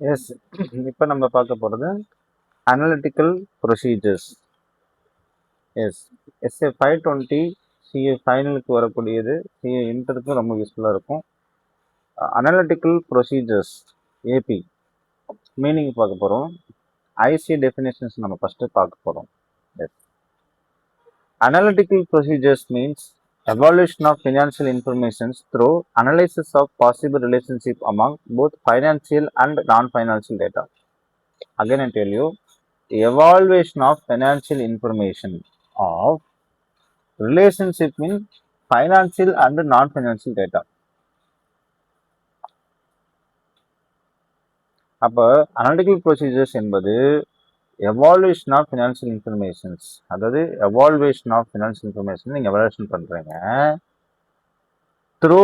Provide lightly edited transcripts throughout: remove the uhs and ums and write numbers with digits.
S, இப்போ நம்ம பார்க்க போகிறது analytical procedures. S, SA 520 CA ஃபைனலுக்கு வரக்கூடியது, சிஏ இன்டருக்கு ரொம்ப யூஸ்ஃபுல்லாக இருக்கும். அனலிட்டிக்கல் ப்ரொசீஜர்ஸ் ஏபி மீனிங் பார்க்க போகிறோம். ஐசி டெஃபினேஷன்ஸ் நம்ம ஃபஸ்ட்டு பார்க்க போகிறோம். Yes, analytical procedures means evaluation of financial information through analysis of possible relationship among both financial and non-financial data. Again, I tell you, evaluation of financial information of relationship in financial and non-financial data. அப்போ analytical procedures என்பது evaluation of financial informations, அதாவது evaluation of financial information நீங்கள் evaluation பண்ணுறீங்க through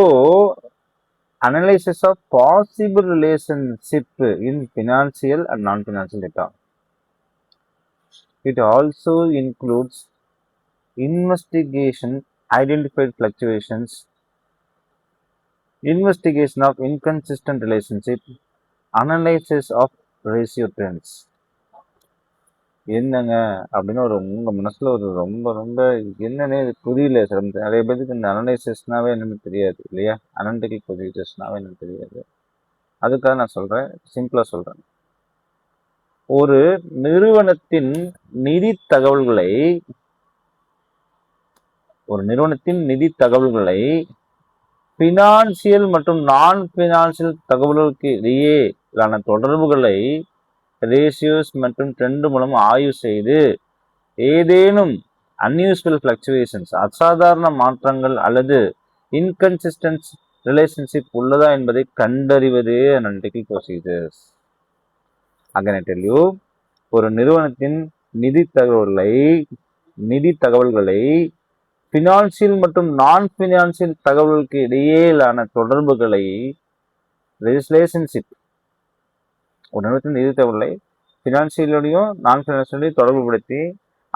analysis of possible relationship in financial and non-financial data. It also includes investigation, identified fluctuations, investigation of inconsistent relationship, analysis of ratio trends. என்னங்க அப்படின்னு உங்கள் மனசில் ரொம்ப ரொம்ப என்னன்னு புரியல சார். நிறைய பேருக்கு இந்த அனலைசிஸ்னாவே என்னன்னு தெரியாது இல்லையா? அனாலிட்டிக்கல் ப்ரொசீஜர்ஸ்னாவே என்னன்னு தெரியாது. அதுக்காக நான் சொல்கிறேன், சிம்பிளாக சொல்கிறேன். ஒரு நிறுவனத்தின் நிதி தகவல்களை பினான்சியல் மற்றும் நான் பினான்சியல் தகவல்களுக்கு இடையேயான தொடர்புகளை ரேஷியோஸ் மற்றும் ட்ரெண்ட் மூலம் ஆய்வு செய்து ஏதேனும் அன்யூஸ்வல் ஃபிளக்சுவேஷன்ஸ், அசாதாரண மாற்றங்கள் அல்லது இன்கன்சிஸ்டன்ஸ் ரிலேஷன்ஷிப் உள்ளதா என்பதை கண்டறிவதே analytical procedures. Again I tell you, ஒரு நிறுவனத்தின் நிதி தகவல்களை பினான்சியல் மற்றும் நான் பினான்சியல் தகவல்களுக்கு இடையேயான தொடர்புகளை ரிலேஷன்ஷிப், ஒரு நிறுவனத்தின் நிதி தகவல்களை பினான்சியலோடையும் நான் பினான்சியலோடையும் தொடர்புபடுத்தி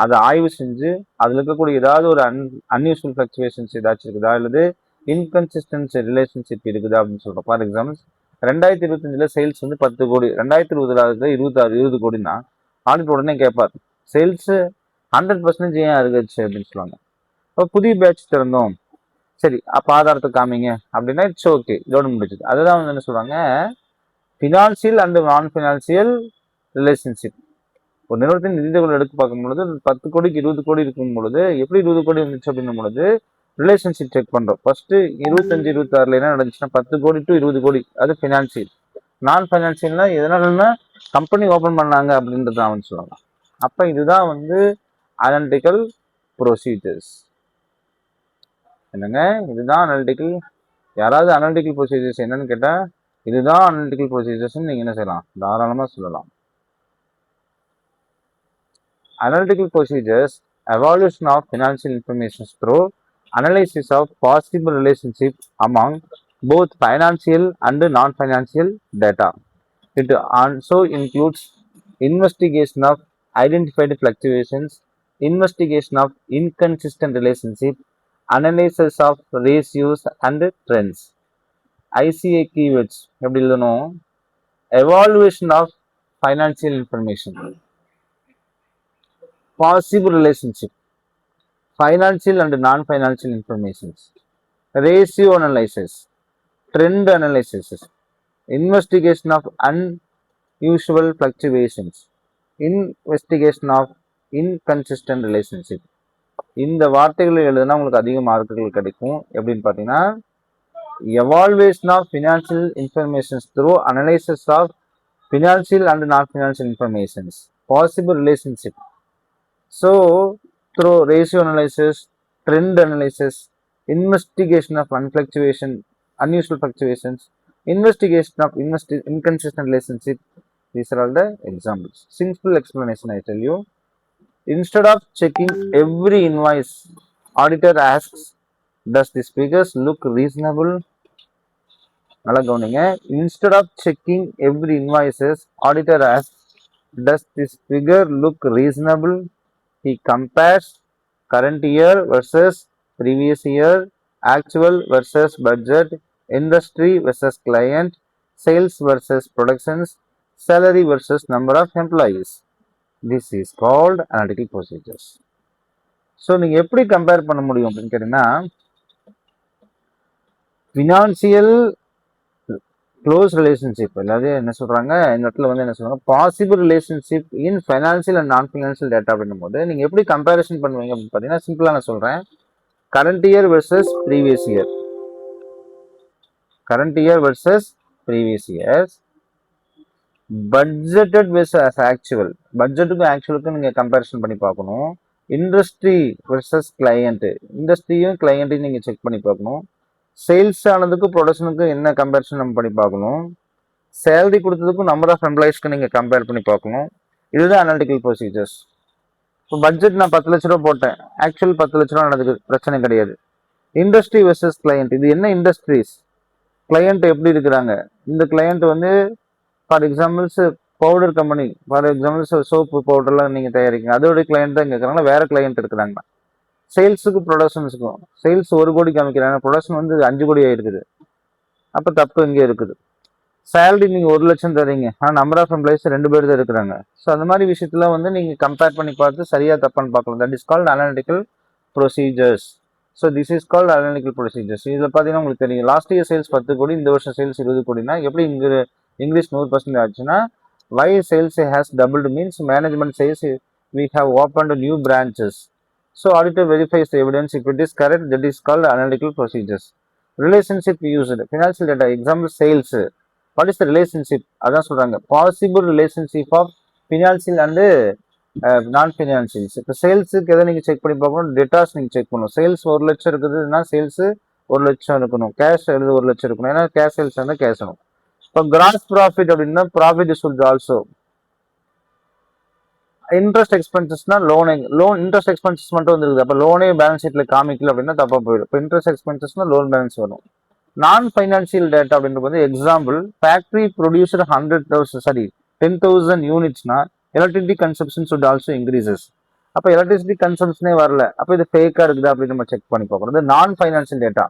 அதை ஆய்வு செஞ்சு அதில் இருக்கக்கூடிய ஏதாவது ஒரு அன்யூஸ்வல் ஃபிளக்சுவேஷன்ஸ் ஏதாச்சும் இருக்குதா, அல்லது இன்கன்சிஸ்டன்சி ரிலேஷன்ஷிப் இருக்குதா அப்படின்னு சொல்கிறோம். ஃபார் எக்ஸாம்பிள் 2025 சேல்ஸ் 10 கோடி, 2026 20 கோடினா ஆடிட் உடனே கேட்பார், சேல்ஸ் 100% ஏன் அருகச்சு அப்படின்னு சொல்லுவாங்க. இப்போ புதிய பேட்ச் திறந்தோம், சரி அப்போ ஆதாரத்தை காமிங்க அப்படின்னா இட்ஸ் ஓகே, இதோட முடிச்சுது. அதுதான் என்ன சொல்றாங்க, financial and non financial relationship. ஒரு நிறுவனத்தின் நிதி தகவல் எடுத்து பார்க்கும் பொழுது 10 கோடிக்கு 20 கோடி இருக்கும் பொழுது எப்படி 20 கோடி வந்துச்சு அப்படின்னும் பொழுது ரிலேஷன்ஷிப் செக் பண்றோம். ஃபர்ஸ்ட் 25 26 என்ன நடந்துச்சுன்னா 10 கோடி டு 20 கோடி, அது ஃபினான்சியல். நான் ஃபைனான்சியல்னா எதனாலன்னா கம்பெனி ஓபன் பண்ணாங்க அப்படின்றத அவன் சொல்லலாம். அப்ப இதுதான் அனாலிட்டிக்கல் ப்ரொசீஜர்ஸ். என்னங்க, இதுதான் அனாலிட்டிக்கல். யாராவது அனாலிட்டிக்கல் ப்ரொசீஜர்ஸ் என்னன்னு கேட்டா இதுதான் அனாலிட்டிக்கல் ப்ரொசீஜர்ஸ் நீங்க என்ன செய்யலாம், தாராளமா சொல்லலாம். Analytical procedures, evaluation of financial information through analysis of possible relationship among both financial and non-financial data. It also includes investigation of identified fluctuations, investigation of inconsistent relationship, analysis of ratios and trends. ICA keywords எப்படி எழுதணும், evaluation of financial information, possible relationship, financial and non-financial informations, ratio analysis, trend analysis, investigation of unusual fluctuations, investigation of inconsistent relationship. இந்த வார்த்தைகளை எழுதுனா உங்களுக்கு அதிக மார்க்குகள் கிடைக்கும். எப்படின்னு பார்த்தீங்கன்னா, evaluation of financial information through analysis of financial and non-financial informations, possible relationship. So through ratio analysis, trend analysis, investigation of unusual fluctuations, investigation of inconsistent relationship, these are all the examples. Simple explanation I tell you. Instead of checking every invoice, auditor asks, does these figures look reasonable? நல்லா கவனிங்க. Instead of checking every invoices, auditor asks, does this figure look reasonable? He compares current year versus previous year, actual versus budget, industry versus client, sales versus productions, salary versus number of employees. This is called analytical procedures. So நீங்கள் எப்படி compare பண்ண முடியும் அப்படின்னு கேட்டிங்கன்னா, financial close relationship, அதாவது என்ன சொல்கிறாங்க இந்த இடத்துல வந்து என்ன சொல்கிறாங்க, possible relationship in financial and non financial data அப்படின்னும் போது நீங்கள் எப்படி கம்பேரிசன் பண்ணுவீங்க அப்படின்னு பார்த்தீங்கன்னா, சிம்பிளாக நான் சொல்கிறேன், current year versus previous year, current year versus previous years, budgeted versus actual, பட்ஜெட்டுக்கும் ஆக்சுவலுக்கும் நீங்கள் கம்பேரிசன் பண்ணி பார்க்கணும். இண்டஸ்ட்ரி வெர்சஸ் கிளையண்ட்டு, இண்டஸ்ட்ரியும் கிளையண்ட்டையும் நீங்கள் செக் பண்ணி பார்க்கணும். சேல்ஸ் ஆனதுக்கும் ப்ரொடக்ஷனுக்கும் என்ன கம்பேரிசன் நம்ம பண்ணி பார்க்கணும். சேலரி கொடுத்ததுக்கும் நம்பர் ஆஃப் எம்ப்ளாயிஸ்க்கு நீங்கள் கம்பேர் பண்ணி பார்க்கணும். இதுதான் அனாலிட்டிக்கல் ப்ரொசீஜர்ஸ். இப்போ பட்ஜெட் நான் 10 லட்ச ரூபா போட்டேன், ஆக்சுவல் 10 லட்ச ரூபா நடக்குது, பிரச்சனை கிடையாது. இண்டஸ்ட்ரி வெர்சஸ் கிளையண்ட், இது என்ன இண்டஸ்ட்ரீஸ், கிளையண்ட் எப்படி இருக்கிறாங்க, இந்த கிளையண்ட் வந்து for examples powder company, for examples soap பவுடர்லாம் நீங்கள் தயாரிக்கீங்க, அதோடைய கிளையண்ட் தான் இங்கே இருக்கிறாங்க, வேற கிளையண்ட் இருக்கிறாங்க. சேல்ஸுக்கும் ப்ரொடக்ஷன்ஸுக்கும், சேல்ஸ் 1 கோடி காமிக்கிறாங்க, ப்ரொடக்ஷன் வந்து 5 கோடி ஆயிருக்குது, அப்போ தப்பு இங்கே இருக்குது. சேலரி நீங்கள் 1 லட்சம் தரீங்க, ஆனால் நம்பர் ஆஃப் எம்ப்ளாயிஸ் 2 பேர் தான் இருக்கிறாங்க. ஸோ அந்த மாதிரி விஷயத்துல வந்து நீங்கள் கம்பேர் பண்ணி பார்த்து சரியா தப்பான்னு பார்க்கலாம். That is called analytical procedures. So this is called analytical procedures. இதில் பார்த்தீங்கன்னா உங்களுக்கு தெரியும், லாஸ்ட் இயர் சேல்ஸ் 10 கோடி, இந்த வருஷம் சேல்ஸ் 20 கோடினா எப்படி இங்கே இங்கிலீஷ் 100% ஆச்சுன்னா, why sales has doubled means management says we have opened new branches. So auditor verifies the evidence. If it is correct, that is called analytical procedures. Relationship used, financial data, example sales. What is the relationship? அதான் சொல்றாங்க, possible relationship of financial and நான் financials. இப்போ சேல்ஸுக்கு எதை நீங்கள் check பண்ணி பார்க்கணும், datas நீங்கள் check பண்ணணும். சேல்ஸ் 1 லட்சம் இருக்குதுன்னா சேல்ஸ் 1 லட்சம் இருக்கணும், கேஷ் 1 லட்சம் இருக்கணும், ஏன்னா கேஷ் சேல்ஸ் இருந்தால் கேஷ் ஆகும். இப்போ கிராஸ் ப்ராஃபிட் அப்படின்னா ப்ராஃபிட் சுட் ஆல்சோ. இன்ட்ரெஸ்ட் எக்ஸ்பென்சஸ்னா லோன் இன்ட்ரெஸ்ட் எக்ஸ்பென்சஸ் மட்டும் வந்துருக்குது, அப்போ லோனே பேலன்ஸ் ஷீட்ல காமிக்கல அப்படின்னா தப்பா போயிடும். இப்போ இன்ட்ரெஸ்ட் எக்ஸ்பென்சஸ்னா லோன் பேலன்ஸ் வரும். நான் ஃபைனான்சியல் டேட்டா அப்படின்றது வந்து எக்ஸாம்பிள், ஃபேக்டரி ப்ரொடியூசர் 10,000 யூனிட்ஸ்னா electricity consumption should also increases. அப்போ எலக்ட்ரிசிட்டி கன்சம்ஷனே வரல, அப்போ இது ஃபேக்கா இருக்குதா அப்படின்னு நம்ம செக் பண்ணி பார்க்கணும். நான் ஃபைனான்சியல் டேட்டா.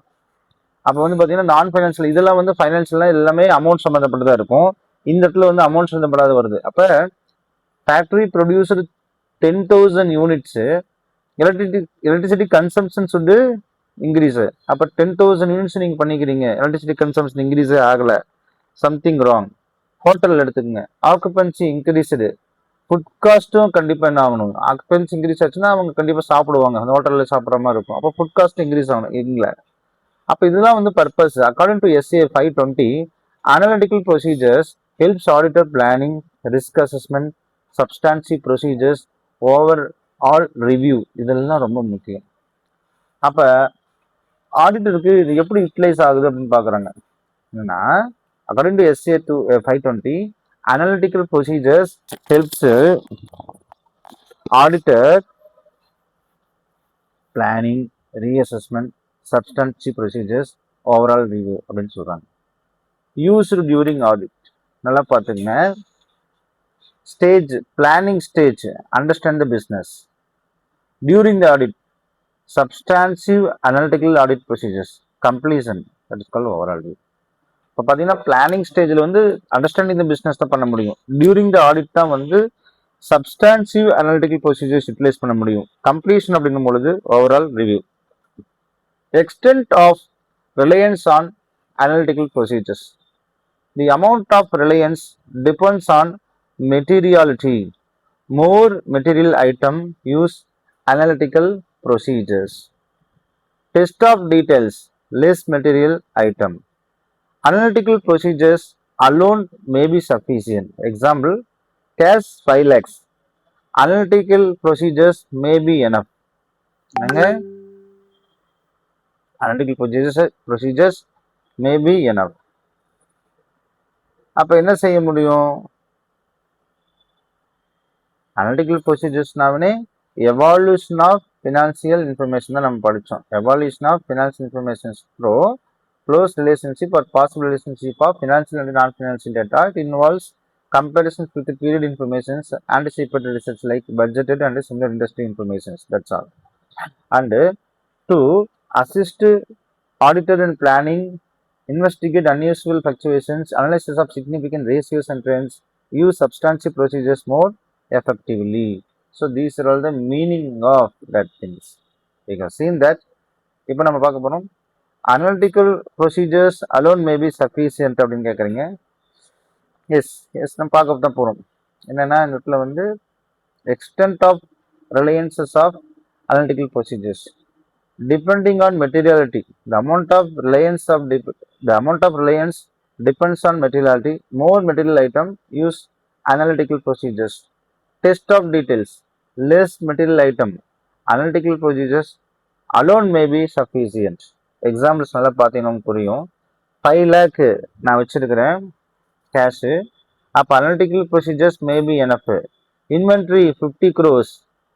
அப்போ வந்து பார்த்தீங்கன்னா நான் ஃபைனான்சியல், இதெல்லாம் வந்து ஃபைனான்சியல்லாம் எல்லாமே அமௌண்ட் சம்மந்தப்பட்டதாக இருக்கும். இந்த இடத்துல வந்து அமௌண்ட் சம்மந்தப்படாத வருது. அப்போ factory producer 10,000 units, electricity consumption சுட்டு இன்க்ரீஸு. அப்போ 10,000 யூனிட்ஸ் நீங்கள் பண்ணிக்கிறீங்க, எலக்ட்ரிசிட்டி கன்சம்ஷன் இன்க்ரீஸே ஆகலை, சம்திங் ராங். ஹோட்டல் எடுத்துக்கோங்க, ஆக்குபென்சி இன்க்ரீஸ்டு, ஃபுட் காஸ்ட்டும் கண்டிப்பாக என்ன ஆகணும், ஆக்குபென்சி இன்க்ரீஸ் ஆச்சுன்னா அவங்க கண்டிப்பாக சாப்பிடுவாங்க, அந்த ஹோட்டலில் சாப்பிட்ற மாதிரி இருக்கும், அப்போ ஃபுட் காஸ்ட் இன்க்ரீஸ் ஆகணும் இல்லை. அப்போ இதெல்லாம் வந்து purpose. According to SA 520, analytical procedures helps auditor planning, risk assessment, substantive procedures, over all review, இதெல்லாம் ரொம்ப முக்கியம். அப்போ ஆடிட்டருக்கு இது எப்படி யூட்டிலைஸ் ஆகுது அப்படின்னு பார்க்குறாங்க. என்னன்னா, according to SA 520, analytical procedures helps auditor planning, reassessment, substantive procedures, overall review அப்படின்னு சொல்கிறாங்க. யூஸ்டு டியூரிங் ஆடிட், நல்லா பார்த்துங்க. Stage, planning stage, understand the business. During the audit, substantive analytical audit procedures, completion, that is called overall review. இப்போ பார்த்தீங்கன்னா planning ஸ்டேஜில் வந்து understanding the business தான் பண்ண முடியும். டியூரிங் த ஆடிட் தான் வந்து சப்ஸ்டான்சிவ் அனாலிட்டிக்கல் ப்ரொசீஜர்ஸ் யூட்டிலைஸ் பண்ண முடியும். கம்ப்ளீஷன் அப்படிங்கும் பொழுது overall review. Extent of reliance on analytical procedures. The amount of reliance depends on materiality. More material item use analytical procedures. Test of details, less material item. Analytical procedures alone may be sufficient. Example, cash 5 lakhs. Analytical procedures may be enough. Analytical procedures may be enough. அப்போ என்ன செய்ய முடியும்? Analytical ப்ரொசீஜர்ஸ்னாவே evaluation of financial information தான் நம்ம படித்தோம். Evaluation of financial informations through close relationship or possible relationship of financial and non financial data. It involves comparisons with the period informations, anticipated results like budgeted and similar industry informations. That's all. And to assist auditor in planning, investigate unusual fluctuations, analysis of significant ratios and trends, use substantive procedures more effectively. So these are all the meaning of that things. We have seen that. இப்போ நம்ம பார்க்க போறோம் analytical procedures alone maybe sufficient அப்படின்னு கேட்குறீங்க. S S நம்ம பார்க்க தான் போகிறோம். என்னென்னா இந்த இடத்துல வந்து extent of reliances of analytical procedures depending on materiality. The amount of reliance depends on materiality. More material item use analytical procedures. Test of details, less material item, analytical procedures alone may be sufficient. Examples நல்லா பார்த்தீங்கன்னா புரியும். 5 lakh நான் வச்சிருக்கிறேன் cash, அப்போ analytical procedures may be enough. Inventory 50 crores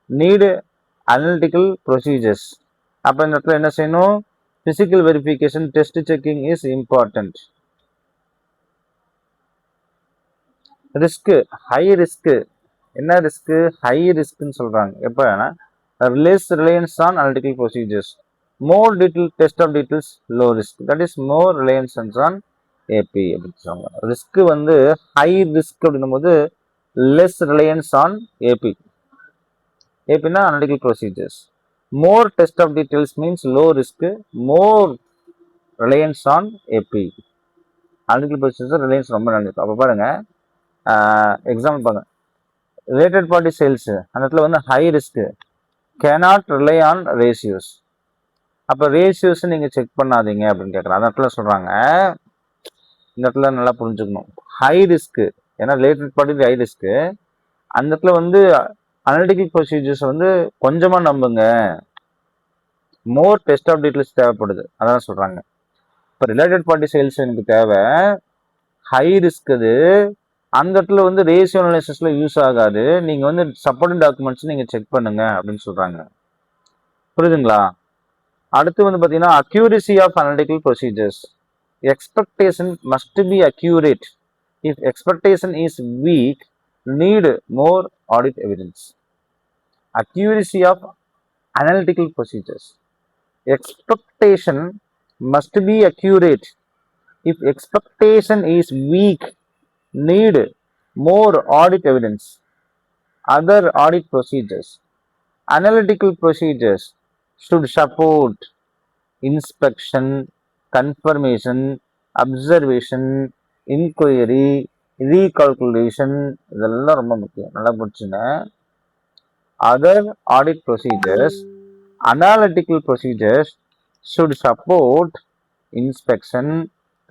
need analytical procedures. அப்போ இந்த இடத்துல என்ன செய்யணும்? physical verification, test checking is important. Risk, high risk. என்ன ரிஸ்க்? ஹை ரிஸ்க்னு சொல்றாங்க. எப்போனா less reliance on analytical procedures. More detailed test of details, low risk. That is more reliance on AP அப்படின்னு சொல்லுவாங்க. ரிஸ்க் வந்து ஹை ரிஸ்க் அப்படின்னும் போது less reliance on AP. APனா analytical procedures. More test of details means low risk, more reliance on AP. analytical procedures reliance ரொம்ப நல்லது. அப்போ பாருங்க example பாருங்க, ரிலேட்டட் பார்ட்டி சேல்ஸ் அந்த இடத்துல வந்து high risk, cannot rely on ratios. அப்போ ரேஷியோஸ் நீங்கள் செக் பண்ணாதீங்க அப்படின்னு கேட்குறேன். அந்த இடத்துல சொல்கிறாங்க, இந்த இடத்துல நல்லா புரிஞ்சுக்கணும். ஹை ரிஸ்க்கு, ஏன்னா ரிலேட்டட் பார்ட்டி ஹை ரிஸ்க்கு, அந்த இடத்துல வந்து அனலிட்டிக்கல் ப்ரொசீஜர்ஸ் வந்து கொஞ்சமாக நம்புங்க, மோர் டெஸ்ட் ஆஃப் டீட்டெயில்ஸ் தேவைப்படுது. அதான் சொல்கிறாங்க. இப்போ ரிலேட்டட் பார்ட்டி சேல்ஸ் எனக்கு தேவை, ஹை ரிஸ்க் அது, அந்த இடத்துல வந்து ரேஷியோ அனாலிசிஸ்ல யூஸ் ஆகாது. நீங்கள் வந்து சப்போர்ட்டிங் டாக்குமெண்ட்ஸ் நீங்கள் செக் பண்ணுங்க அப்படின்னு சொல்கிறாங்க. புரியுதுங்களா? அடுத்து வந்து பார்த்தீங்கன்னா accuracy of analytical procedures. Expectation must be accurate. If expectation is weak, need more audit evidence. Accuracy of analytical procedures. expectation must be accurate. If expectation is weak, need more audit evidence. Other audit procedures. Analytical procedures should support inspection, confirmation, observation, inquiry, recalculation. இதெல்லாம் ரொம்ப முக்கியம், நல்லா புரிச்சுங்க. Other audit procedures, analytical procedures should support inspection,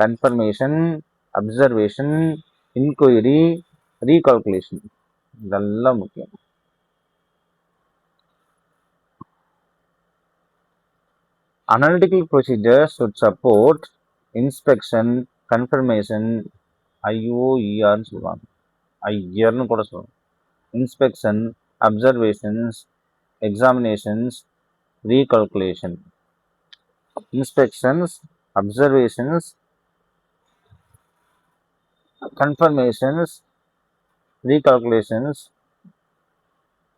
confirmation, observation, inquiry, recalculation. இதெல்லாம் முக்கியம். Analytical procedures should support inspection, confirmation, IOERன்னு சொல்லுவாங்க, ஐயர்னு கூட சொல்லுவாங்க. inspection, observations, examinations, recalculation. Inspections, observations, confirmations, recalculations,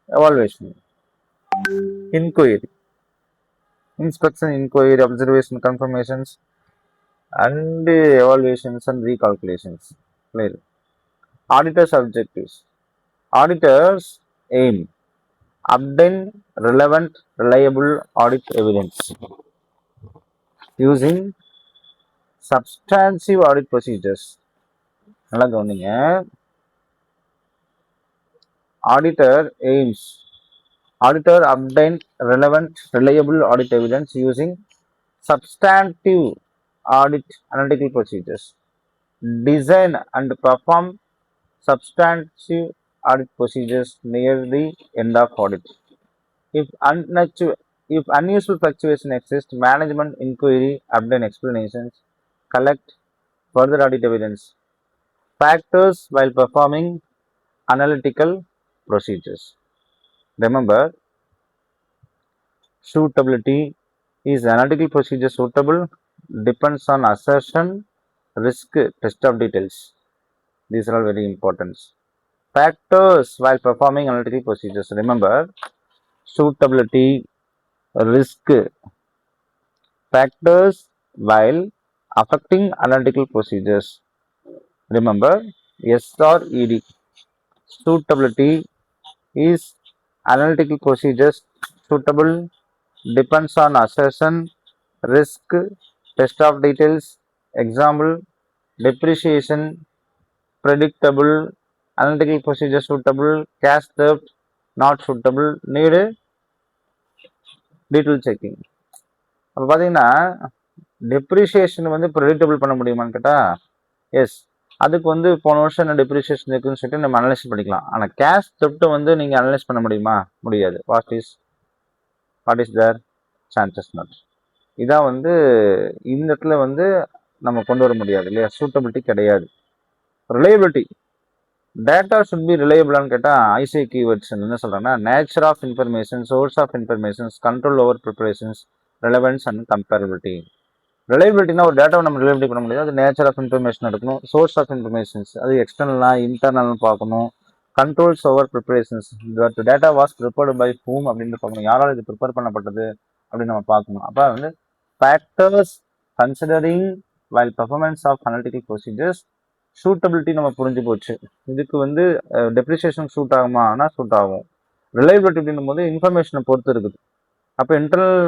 evaluation, inquiry. Inspection, inquiry, observation, confirmations, and evaluations and recalculations. Clear. Auditor's objectives. Auditors aim obtain relevant, reliable audit evidence using substantive audit procedures. நல்லா கவனிங்க. Auditor obtain relevant, reliable audit evidence using substantive audit analytical procedures. Design and perform substantive audit procedures near the end of audit. If unusual fluctuation exists, management inquiry, obtain explanations, collect further audit evidence. Factors while performing analytical procedures. Remember, suitability. Is analytical procedure suitable? Depends on assertion, risk, test of details. These are all very important. Factors while performing analytical procedures. Remember, suitability, risk. Factors while affecting analytical procedures. Remember, S or ED. Suitability is analytical procedures suitable depends on assertion, risk, test of details, example, depreciation, predictable, analytical procedure suitable, cash theft, not suitable, need detail checking. அப்போ பார்த்தீங்கன்னா depreciation வந்து predictable பண்ண முடியுமான்னு கேட்டால் S. அதுக்கு வந்து போன வருஷம் என்ன டெப்ரிசியேஷன் இருக்குன்னு சொல்லிட்டு நம்ம அனலைஸ் பண்ணிக்கலாம். ஆனால் கேஷ் தெஃப்ட்டை வந்து நீங்கள் அனலைஸ் பண்ண முடியுமா? முடியாது. What is there chances not. இதான் வந்து இந்த இடத்துல வந்து நம்ம கொண்டு வர முடியாது இல்லையா? சூட்டபிலிட்டி கிடையாது. ரிலையபிலிட்டி, டேட்டா ஷுட் பி ரிலையபிளான்னு கேட்டால் ஐசிஐ கீவேர்ட்ஸ் என்ன சொல்கிறாங்கன்னா nature of information, source of informations, control over preparations, relevance and comparability. ரிலையபிலிட்டினா ஒரு டேட்டாவை நம்ம ரிலையபிலிட்டி பண்ண முடியாது. அது நேச்சர் ஆஃப் இன்ஃபர்மேஷன் எடுக்கணும். சோர்ஸ் ஆஃப் இன்ஃபர்மேஷன்ஸ் அது எக்ஸ்டர்னலா இன்டர்னல்னு பார்க்கணும். Controls over preparations, that data was prepared by whom அப்படின்னு பார்க்கணும். யாரால் இது ப்ரிப்பேர் பண்ணப்பட்டது அப்படின்னு நம்ம பார்க்கணும். அப்போ வந்து factors considering while performance of analytical procedures. Suitability நம்ம புரிஞ்சு போச்சு. இதுக்கு வந்து டெப்ரிசியேஷன் சூட் ஆகுமா? ஆனால் சூட் ஆகும். ரிலையபிலிட்டி அப்படின்னும் போது இன்ஃபர்மேஷனை பொறுத்து இருக்குது. அப்போ இன்டர்னல்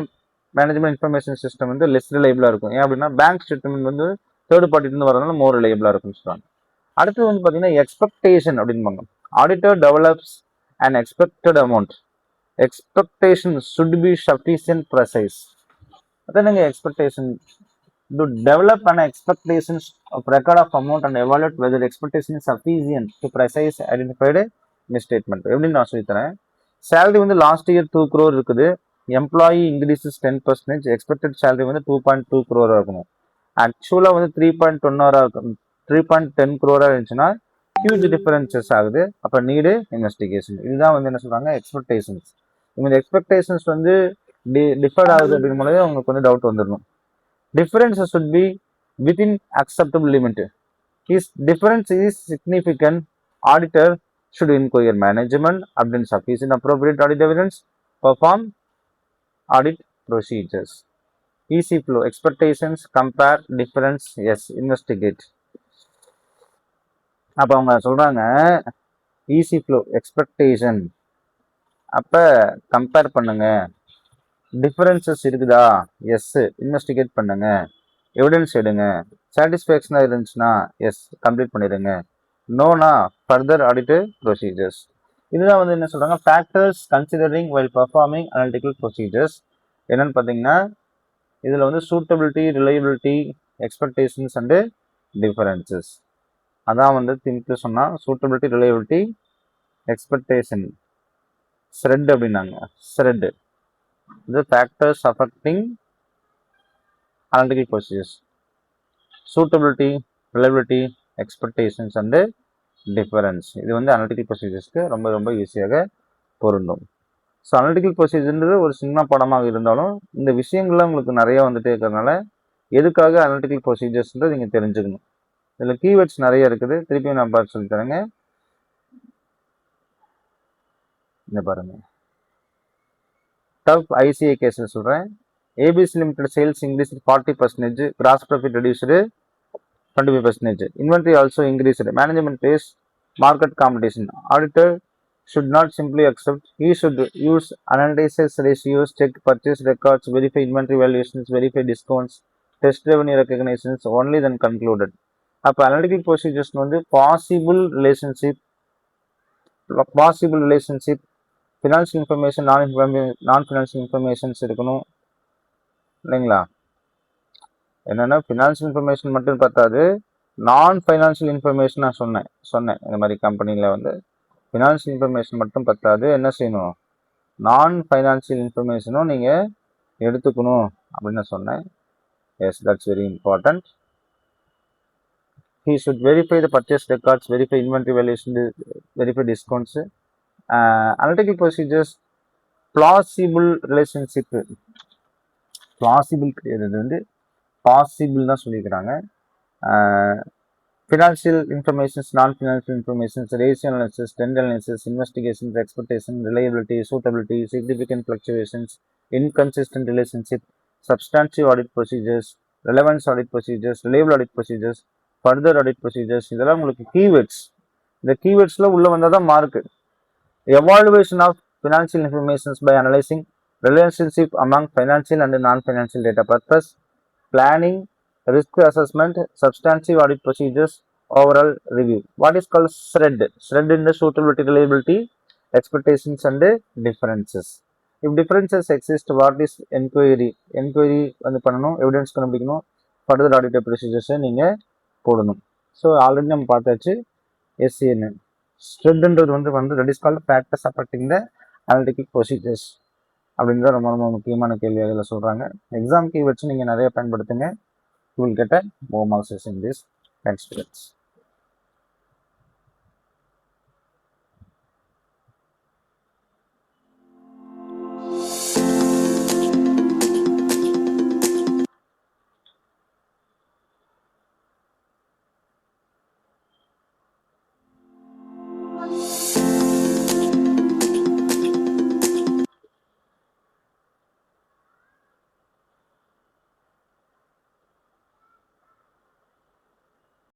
மேனேஜ்மெண்ட் இன்ஃபர்மேஷன் சிஸ்டம் வந்து லெஸ் ரிலையபிளாக இருக்கும். ஏன் அப்படின்னா பேங்க் ஸ்டேட்மெண்ட் வந்து தேர்ட் பார்ட்டிலேருந்து வரதுனால மோர் ரிலையபிளாக இருக்கும்னு சொல்கிறாங்க. அடுத்து வந்து பார்த்தீங்கன்னா எக்ஸ்பெக்டேஷன் அப்படின்பாங்க. Auditor develops and expected amount. Expectation should be sufficient precise. அதான் நீங்கள் expectation to develop an expectations of record of amount and evaluate whether expectation is sufficient to precise identified misstatement. எப்படின்னு நான் சொல்லித்தரேன். சேலரி வந்து last year 2 crore இருக்குது. Employee increases 10%. Expected salary வந்து 2.2 crore இருக்கணும். ஆக்சுவலாக வந்து 3.10 crore இருந்துச்சுன்னா ஹியூஜ் டிஃபரன்சஸ் ஆகுது. அப்போ நீடு இன்வெஸ்டிகேஷன். இதுதான் வந்து என்ன சொல்றாங்க எக்ஸ்பெக்டேஷன்ஸ். இந்த எக்ஸ்பெக்டேஷன்ஸ் வந்து டிஃபர்ட் ஆகுது அப்படிங்கும் போது உங்களுக்கு வந்து டவுட் வந்துடணும். Differences should be within acceptable limit. If difference is significant, auditor should inquire management, obtain sufficient appropriate audit evidence, perform audit procedures. Easy flow, expectations, compare, difference, yes, investigate. அப்போ அவங்க சொல்றாங்க easy flow expectation, அப்போ compare பண்ணுங்க. Differences இருக்குதா? S, investigate பண்ணுங்க, evidence எடுங்க. சாட்டிஸ்ஃபேக்ஷனாக இருந்துச்சுன்னா S complete பண்ணிடுங்க. நோனா ஃபர்தர் ஆடிட் ப்ரொசீஜர்ஸ். இதுதான் வந்து என்ன சொல்றாங்க factors considering while performing analytical procedures. என்னன்னு பார்த்தீங்கன்னா இதில் வந்து suitability, reliability, expectations and differences. அதான் வந்து திங்க் சொன்னால் சூட்டபிலிட்டி, ரிலையபிலிட்டி, எக்ஸ்பெக்டேஷன், ஸ்ரெட் அப்படின்னாங்க. ஸ்ரெட் the factors affecting analytical procedures: suitability, reliability, expectations and difference. இது வந்து அனலிட்டிக்கல் ப்ரொசீஜர்ஸ்க்கு ரொம்ப ரொம்ப ஈஸியாக பொருந்தும். ஸோ அனலிட்டிக்கல் ப்ரொசீஜர்ன்றது ஒரு சின்ன படமாக இருந்தாலும் இந்த விஷயங்கள்லாம் உங்களுக்கு நிறைய வந்துட்டே இருக்கிறதுனால எதுக்காக அனலிட்டிக்கல் ப்ரொசீஜர்ஸ்ன்றது நீங்கள் தெரிஞ்சுக்கணும். இதில் கீவேர்ட்ஸ் நிறைய இருக்குது. திருப்பியும் நான் பார்த்து சொல்லித்தரேங்க. இந்த பாருங்க, டஃப் ஐசிஐ கேஸில் சொல்கிறேன். ABC limited sales increase 40%, gross profit reduced 25%, inventory also increased, management face market competition. Auditor should not simply accept, he should use analysis ratios, check purchase records, verify inventory valuations, verify discounts, test revenue recognitions, only then concluded. அப்போ analytical procedures வந்து possible relationship, financial information, நான் financial informations இருக்கணும் இல்லைங்களா? என்னென்னா financial information மட்டும் பார்த்தாது, நான் financial information நான் சொன்னேன் இந்த மாதிரி கம்பெனியில் வந்து ஃபினான்ஷியல் இன்ஃபர்மேஷன் மட்டும் பத்தாது, என்ன செய்யணும், நான் ஃபைனான்ஷியல் இன்ஃபர்மேஷனும் நீங்கள் எடுத்துக்கணும் அப்படின்னு நான் சொன்னேன். Yes, that's very important. He should verify the purchase records, verify inventory valuation, verify discounts. Analytical procedures, plausible relationship. plausible கிடையாது, வந்து பாசிபிள் தான் சொல்லிக்கிறாங்க. Financial informations, non-financial informations, ratio analysis, trend analysis, investigations, expectation, reliability, suitability, significant fluctuations, inconsistent relationship, substantive audit procedures, relevance audit procedures, reliable audit procedures, further audit procedures, இதெல்லாம் உங்களுக்கு keywords. இந்த கீவேர்ட்ஸில் உள்ள வந்தால் தான் mark. Evaluation of financial informations by analysing relationship among financial and non-financial data purpose, planning, risk assessment, substantive audit procedures, overall review. What is called SRED? SRED in the suitability, reliability, expectations and differences. If differences exist, what is enquiry? Enquiry வந்து பண்ணணும், evidence கண்டுபிடிக்கணும், further audit ப்ரொசீஜர்ஸை நீங்கள் போடணும். So already நம்ம பார்த்தாச்சு. SCN ஸ்ட்ரெட்ன்றது வந்து that is called factors affecting the analytical procedures அப்படின்றத ரொம்ப ரொம்ப முக்கியமான கேள்வி அதில் சொல்கிறாங்க. எக்ஸாம் கீ வச்சு நீங்கள் நிறைய பயன்படுத்துங்க. You will get a more marks in this. Thanks students.